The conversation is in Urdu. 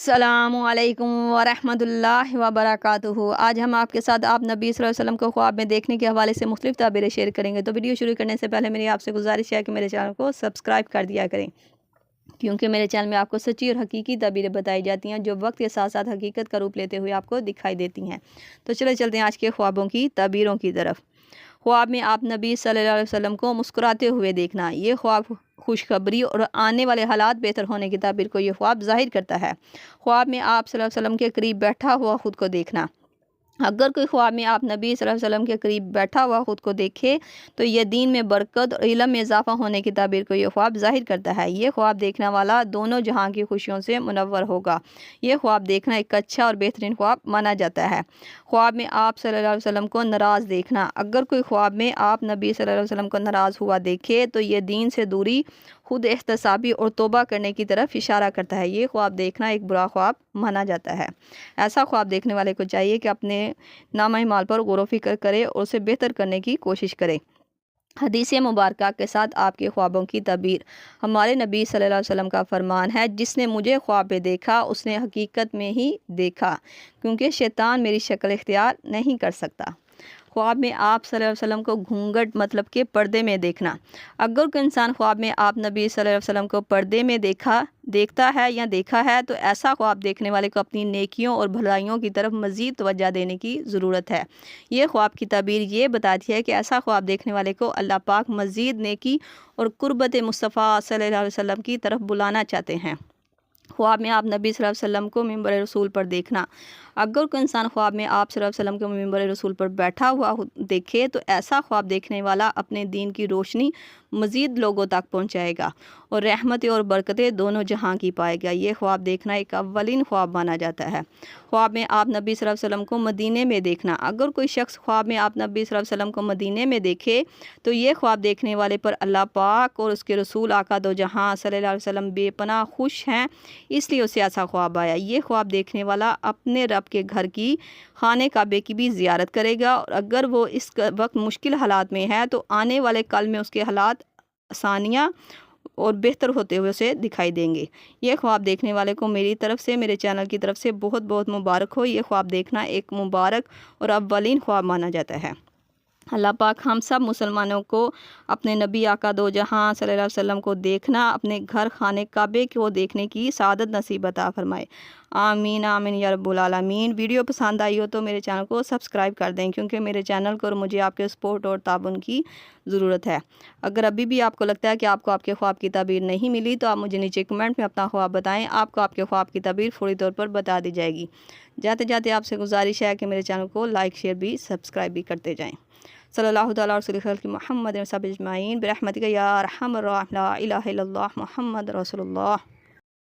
السلام علیکم ورحمۃ اللہ وبرکاتہ۔ آج ہم آپ کے ساتھ آپ نبی صلی اللہ علیہ وسلم کو خواب میں دیکھنے کے حوالے سے مختلف تعبیریں شیئر کریں گے۔ تو ویڈیو شروع کرنے سے پہلے میری آپ سے گزارش ہے کہ میرے چینل کو سبسکرائب کر دیا کریں، کیونکہ میرے چینل میں آپ کو سچی اور حقیقی تعبیریں بتائی جاتی ہیں جو وقت کے ساتھ ساتھ حقیقت کا روپ لیتے ہوئے آپ کو دکھائی دیتی ہیں۔ تو چلتے ہیں آج کے خوابوں کی تعبیروں کی طرف۔ خواب میں آپ نبی صلی اللہ علیہ وسلم کو مسکراتے ہوئے دیکھنا۔ یہ خواب خوشخبری اور آنے والے حالات بہتر ہونے کی تعبیر کو یہ خواب ظاہر کرتا ہے۔ خواب میں آپ صلی اللہ علیہ وسلم کے قریب بیٹھا ہوا خود کو دیکھنا۔ اگر کوئی خواب میں آپ نبی صلی اللہ علیہ وسلم کے قریب بیٹھا ہوا خود کو دیکھے تو یہ دین میں برکت اور علم میں اضافہ ہونے کی تعبیر کو یہ خواب ظاہر کرتا ہے۔ یہ خواب دیکھنے والا دونوں جہاں کی خوشیوں سے منور ہوگا۔ یہ خواب دیکھنا ایک اچھا اور بہترین خواب مانا جاتا ہے۔ خواب میں آپ صلی اللہ علیہ وسلم کو ناراض دیکھنا۔ اگر کوئی خواب میں آپ نبی صلی اللہ علیہ وسلم کو ناراض ہوا دیکھے تو یہ دین سے دوری، خود احتسابی اور توبہ کرنے کی طرف اشارہ کرتا ہے۔ یہ خواب دیکھنا ایک برا خواب مانا جاتا ہے۔ ایسا خواب دیکھنے والے کو چاہیے کہ اپنے نامہ اعمال پر غور و فکر کرے اور اسے بہتر کرنے کی کوشش کرے۔ حدیث مبارکہ کے ساتھ آپ کے خوابوں کی تعبیر۔ ہمارے نبی صلی اللہ علیہ وسلم کا فرمان ہے، جس نے مجھے خواب میں دیکھا اس نے حقیقت میں ہی دیکھا، کیونکہ شیطان میری شکل اختیار نہیں کر سکتا۔ خواب میں آپ صلی اللہ علیہ وسلم کو گھونگھٹ مطلب کہ پردے میں دیکھنا۔ اگر کوئی انسان خواب میں آپ نبی صلی اللہ علیہ وسلم کو پردے میں دیکھتا ہے تو ایسا خواب دیکھنے والے کو اپنی نیکیوں اور بھلائیوں کی طرف مزید توجہ دینے کی ضرورت ہے۔ یہ خواب کی تعبیر یہ بتاتی ہے کہ ایسا خواب دیکھنے والے کو اللہ پاک مزید نیکی اور قربت مصطفیٰ صلی اللہ علیہ وسلم کی طرف بلانا چاہتے ہیں۔ خواب میں آپ نبی صلی اللہ علیہ وسلم کو منبر رسول پر دیکھنا۔ اگر کوئی انسان خواب میں آپ صلی اللہ علیہ وسلم کو منبر رسول پر بیٹھا ہوا دیکھے تو ایسا خواب دیکھنے والا اپنے دین کی روشنی مزید لوگوں تک پہنچائے گا اور رحمتیں اور برکتیں دونوں جہاں کی پائے گا۔ یہ خواب دیکھنا ایک اولین خواب مانا جاتا ہے۔ خواب میں آپ نبی صلی اللہ علیہ وسلم کو مدینے میں دیکھنا۔ اگر کوئی شخص خواب میں آپ نبی صلی اللہ علیہ وسلم کو مدینے میں دیکھے تو یہ خواب دیکھنے والے پر اللہ پاک اور اس کے رسول آقا دو جہاں صلی اللہ علیہ وسلم بے پناہ خوش ہیں، اس لیے اسے ایسا خواب آیا۔ یہ خواب دیکھنے والا اپنے رب کے گھر کی، خانہ کعبے کی بھی زیارت کرے گا، اور اگر وہ اس وقت مشکل حالات میں ہے تو آنے والے کل میں اس کے حالات آسانیاں اور بہتر ہوتے ہوئے اسے دکھائی دیں گے۔ یہ خواب دیکھنے والے کو میری طرف سے، میرے چینل کی طرف سے بہت بہت مبارک ہو۔ یہ خواب دیکھنا ایک مبارک اور اولین خواب مانا جاتا ہے۔ اللہ پاک ہم سب مسلمانوں کو اپنے نبی آقا دو جہاں صلی اللہ علیہ وسلم کو دیکھنا، اپنے گھر خانہ کعبے کو دیکھنے کی سعادت نصیب عطا فرمائے۔ آمین آمین یا رب العالمین۔ ویڈیو پسند آئی ہو تو میرے چینل کو سبسکرائب کر دیں، کیونکہ میرے چینل کو اور مجھے آپ کے سپورٹ اور تعاون کی ضرورت ہے۔ اگر ابھی بھی آپ کو لگتا ہے کہ آپ کو آپ کے خواب کی تعبیر نہیں ملی تو آپ مجھے نیچے کمنٹ میں اپنا خواب بتائیں، آپ کو آپ کے خواب کی تعبیر فوری طور پر بتا دی جائے گی۔ جاتے آپ سے گزارش ہے کہ میرے چینل کو لائک، شیئر بھی، سبسکرائب بھی کرتے جائیں۔ صلی اللہ تعالیٰ رسول خلق محمد و صحبہ اجمعین برحمتک یا ارحم الراحمین، لا الہ الا اللہ محمد رسول اللہ۔